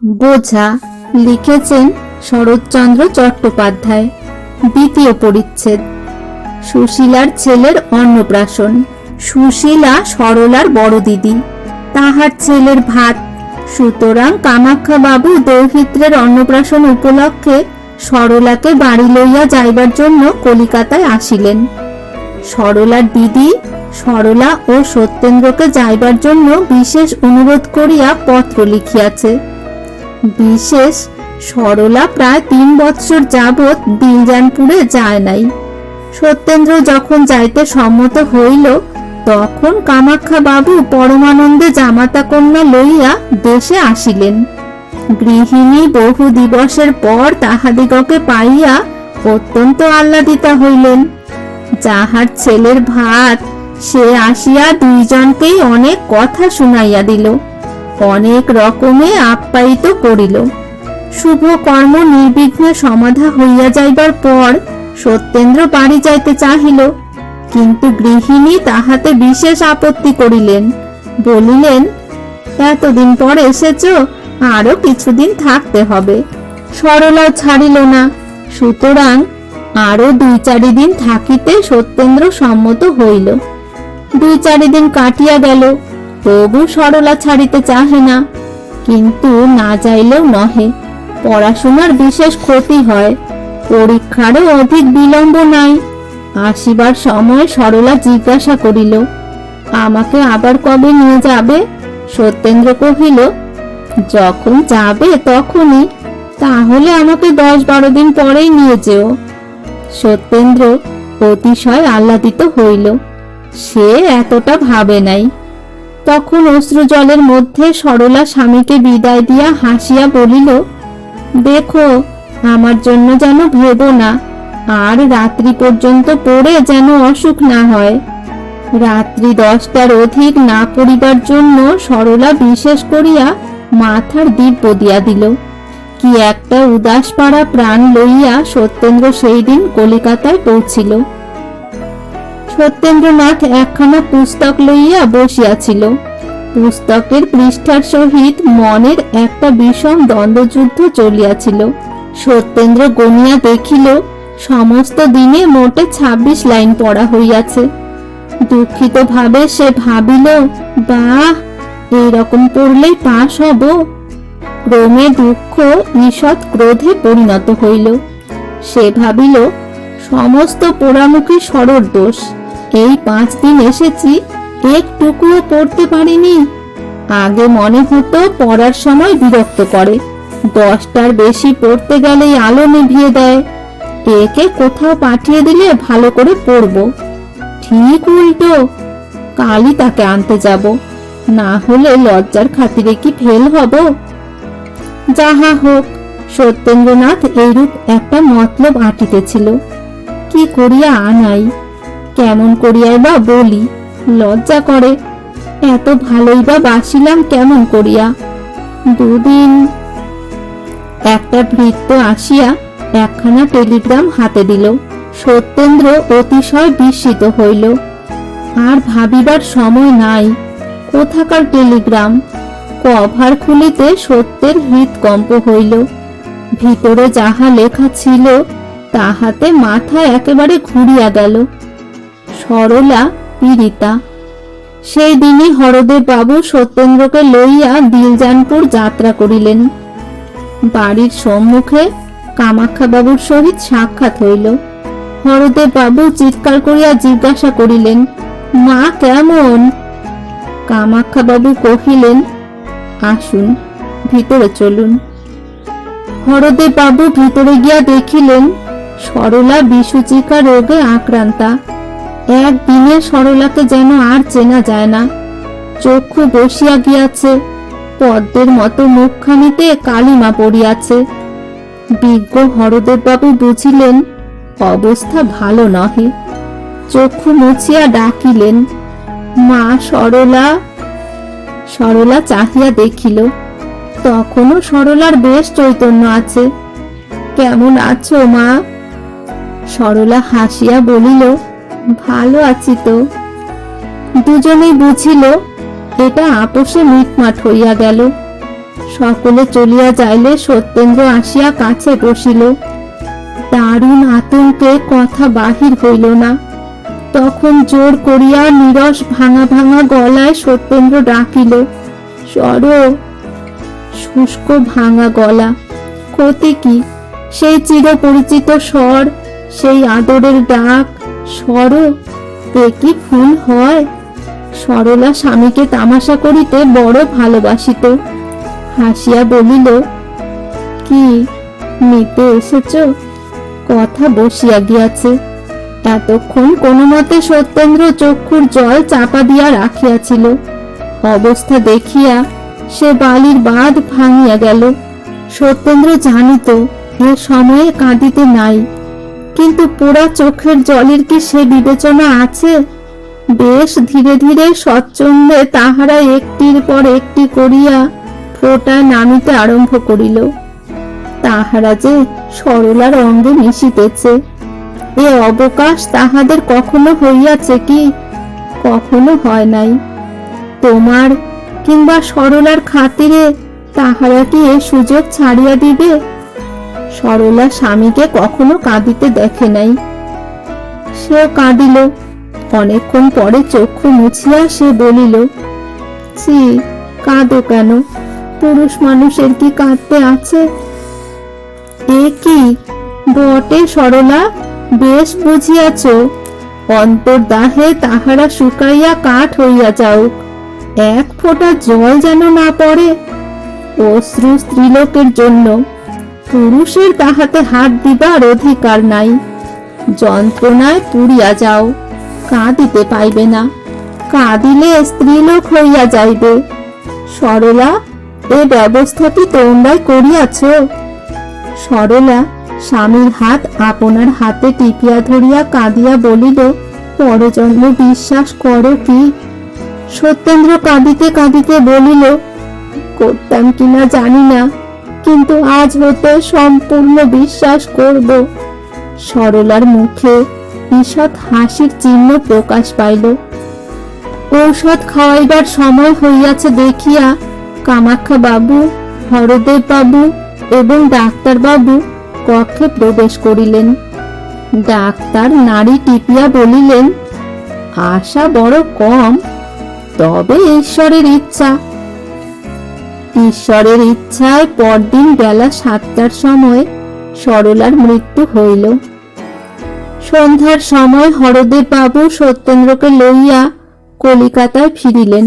বোঝা লিখেছেন শরৎচন্দ্র চট্টোপাধ্যায়। দ্বিতীয় পরিচ্ছেদ। সুশীলার ছেলের অন্নপ্রাশন। সুশীলা সরলার বড় দিদি, তাহার ছেলের ভাত। সুতরাং কামাখ্যা বাবু দৌহিত্রের অন্নপ্রাশন উপলক্ষে সরলাকে বাড়ি লইয়া যাইবার জন্য কলিকাতায় আসিলেন। সরলার দিদি সরলা ও সত্যেন্দ্রকে যাইবার জন্য বিশেষ অনুরোধ করিয়া পত্র লিখিয়াছে। বিশেষ সরলা প্রায় 3 বৎসর যাবৎ দিলজানপুরে যায় নাই। সত্যেন্দ্র যখন যাইতে সম্মত হইল, তখন কামাখ্যা বাবু পরমানন্দে জামাতা কন্যা লইয়া দেশে আসিলেন। গৃহিণী বহু দিবসের পর তাহাদিগকে পাইয়া অত্যন্ত আহ্লাদিতা হইলেন। যাহার ছেলের ভাত, সে আসিয়া দুইজনকেই অনেক কথা শুনাইয়া দিল, অনেক রকমে আপ্যায়িত করিল। শুভ কর্ম নির্বিঘ্নে সমাধা হইয়া যাইবার পর সত্যেন্দ্র বাড়ি যাইতে চাহিল, কিন্তু গৃহিণী তাহাতে বিশেষ আপত্তি করিলেন। বলিলেন, এতদিন পর এসেছ, আরো কিছুদিন থাকতে হবে। সরলা ছাড়িল না। সুতরাং আরো 2-4 দিন থাকিতে সত্যেন্দ্র সম্মত হইল। 2-4 দিন কাটিয়া গেল, তবু সরলা ছাড়িতে চাহে না। কিন্তু না যাইলেও নহে, পড়াশোনার বিশেষ ক্ষতি হয়, পরীক্ষারও অধিক বিলম্ব নাই। আসিবার সময় সরলা জিজ্ঞাসা করিল, আমাকে আবার কবে নিয়ে যাবে? সত্যেন্দ্র কহিল, যখন যাবে তখনই, তাহলে আমাকে 10-12 দিন পরেই নিয়ে যেও। সত্যেন্দ্র অতিশয় আহ্লাদিত হইল, সে এতটা ভাবে নাই। তখন অশ্রু জলের মধ্যে সরলা স্বামীকে বিদায় দিয়া হাসিয়া বলিল, দেখো, আমার জন্য যেন ভেবো না, আর রাত্রি পর্যন্ত পড়ে যেন অসুখ না হয়। রাত্রি 10টার অধিক না পড়িবার জন্য সরলা বিশেষ করিয়া মাথার দিব্য দিয়া দিল। কি একটা উদাস পাড়া প্রাণ লইয়া সত্যেন্দ্র সেই দিন কলিকাতায় পৌঁছিল। সত্যেন্দ্রনাথ একখানা পুস্তক লইয়া বসিয়াছিল। পুস্তকের পৃষ্ঠার সহিত মনের একটা বিষম দ্বন্দ্বযুদ্ধ চলিয়াছিল। সত্যেন্দ্র গনিয়া দেখিল, সমস্ত দিনে মোটে 26 লাইন পড়া হইয়াছে। দুঃখিত ভাবে সে ভাবিল, বাহ, এইরকম পড়লেই পাশ হব। ক্রমে দুঃখ ঈষৎ ক্রোধে পরিণত হইল। সে ভাবিল, সমস্ত পোড়ামুখী সরর দোষ। এই 5 দিন এসেছি, একটুকুও পড়তে পারিনি। আগে মনে হতো পড়ার সময় বিরক্ত করে, 10টার বেশি পড়তে গেলেই আলো নিভিয়ে দেয়। একে কোথাও পাঠিয়ে দিলে ভালো করে পড়ব। ঠিক উল্টো, কালই তাকে আনতে যাব, না হলে লজ্জার খাতিরে কি ফেল হব। যাহা হোক, সত্যেন্দ্রনাথ এইরূপ একটা মতলব আঁটিতেছিল। কি করিয়া আনাই, কেমন করিয়াই বা বলি, লজ্জা করে। এত ভালোই বা বাসিলাম কেমন করিয়া। 2 দিন একটা ভৃত্য আসিয়া একখানা টেলিগ্রাম হাতে দিল। সত্যেন্দ্র অতিশয় বিস্মিত হইল। আর ভাবিবার সময় নাই, কোথাকার টেলিগ্রাম। কভার খুলিতে সত্যের হৃৎকম্প হইল। ভিতরে যাহা লেখা ছিল, তাহাতে মাথা একেবারে ঘুরিয়া গেল। সরলা পীড়িতা। সেই দিনই হরদেব বাবু সত্যেন্দ্রকে লইয়া দিলজানপুর যাত্রা করিলেন। বাড়ির সম্মুখে কামাখ্যা বাবুর সহিত সাক্ষাৎ হইল। হরদেব বাবু চিৎকার করিয়া জিজ্ঞাসা করিলেন, মা কেমন? কামাখ্যা বাবু কহিলেন, আসুন, ভিতরে চলুন। হরদেব বাবু ভিতরে গিয়া দেখিলেন সরলা বিষুচিকা রোগে আক্রান্তা। একদিনে সরলাকে যেন আর চেনা যায় না। চক্ষু বসিয়া গিয়াছে, পদ্মের মতো মুখখানিতে কালিমা পড়িয়াছে। বিজ্ঞ হরদেব বাবু বুঝিলেন অবস্থা ভালো নহে। চক্ষু মুছিয়া ডাকিলেন, মা সরলা। সরলা চাহিয়া দেখিল, তখনও সরলার বেশ চৈতন্য আছে। কেমন আছো মা? সরলা হাসিয়া বলিল, ভালো আছি তো। দুজনেই বুঝিল এটা আপোষে মিটমাট হইয়া গেল। সকলে চলিয়া যাইলে সত্যেন্দ্র আসিয়া কাছে বসিল। দারুণ আতঙ্কে কথা বাহির হইল না। তখন জোর করিয়া নীরস ভাঙা ভাঙা গলায় সত্যেন্দ্র ডাকিল, সর। শুষ্ক ভাঙা গলা, ক্ষতি কি? সেই চিরপরিচিত স্বর, সেই আদরের ডাক, সর। এ কি ভুল হয়? সরলা স্বামীকে তামাশা করিতে বড় ভালোবাসিত। হাসিয়া বলিল, কি নিতে এসেছ? কথা বসিয়া গিয়াছে। এতক্ষণ কোনো মতে সত্যেন্দ্র চক্ষুর জল চাপা দিয়া রাখিয়াছিল। অবস্থা দেখিয়া সে বালির বাঁধ ভাঙিয়া গেল। সত্যেন্দ্র জানিত এ সময়ে কাঁদিতে নাই, কিন্তু পোড়া চোখের জলের কি সে বিবেচনা আছে? বেশ ধীরে ধীরে স্বচ্ছন্দে তাহারা একটির পর একটি করিয়া ফোঁটায় নামিতে আরম্ভ করিল। তাহারা যে সরলার অঙ্গে মিশিতেছে, এ অবকাশ তাহাদের কখনো হইয়াছে কি? কখনো হয় নাই। তোমার কিংবা সরলার খাতিরে তাহারা কি এ সুযোগ ছাড়িয়া দিবে? সরলা স্বামীকে কখনো কাঁদিতে দেখে নাই। সেও কাঁদিল। অনেকক্ষণ পরে চক্ষু মুছিয়া সে বলিল, ছি, কাঁদো কেন? পুরুষ মানুষের কি কাঁদতে আছে? এ কি বটে সরলা, বেশ বুঝিয়াছ। অন্তর্দাহে তাহারা শুকাইয়া কাঠ হইয়া যাউক, এক ফোঁটা জল যেন না পড়ে। অশ্রু স্ত্রীলোকের জন্য, পুরুষের তাহাতে হাত দিবার অধিকার নাই। যন্ত্রণায় পুড়িয়া যাও, কাঁদিতে পাইবে না। কাঁদিলে স্ত্রীলোক হইয়া যাইবে। সরলা, এ ব্যবস্থা কি তোমরাই করিয়াছ? সরলা স্বামীর হাত আপনার হাতে টিপিয়া ধরিয়া কাঁদিয়া বলিল, পরজন্ম বিশ্বাস করো কি? সত্যেন্দ্র কাঁদিতে কাঁদিতে বলিল, করতাম কিনা জানি না, কিন্তু আজ হতে সম্পূর্ণ বিশ্বাস করব। সরলার মুখে ঈষৎ হাসির চিহ্ন প্রকাশ পাইল। ঔষধ খাওয়াইবার সময় হইয়াছে দেখিয়া কামাখ্যা বাবু, হরদেব বাবু এবং ডাক্তার বাবু কক্ষে প্রবেশ করিলেন। ডাক্তার নাড়ি টিপিয়া বলিলেন, আশা বড় কম, তবে ঈশ্বরের ইচ্ছা। ঈশ্বরের ইচ্ছায় পরদিন বেলা 7টার সময় সরলার মৃত্যু হইল। সন্ধ্যার সময় হরদেব বাবু সত্যেন্দ্রকে লইয়া কলিকাতায় ফিরিলেন।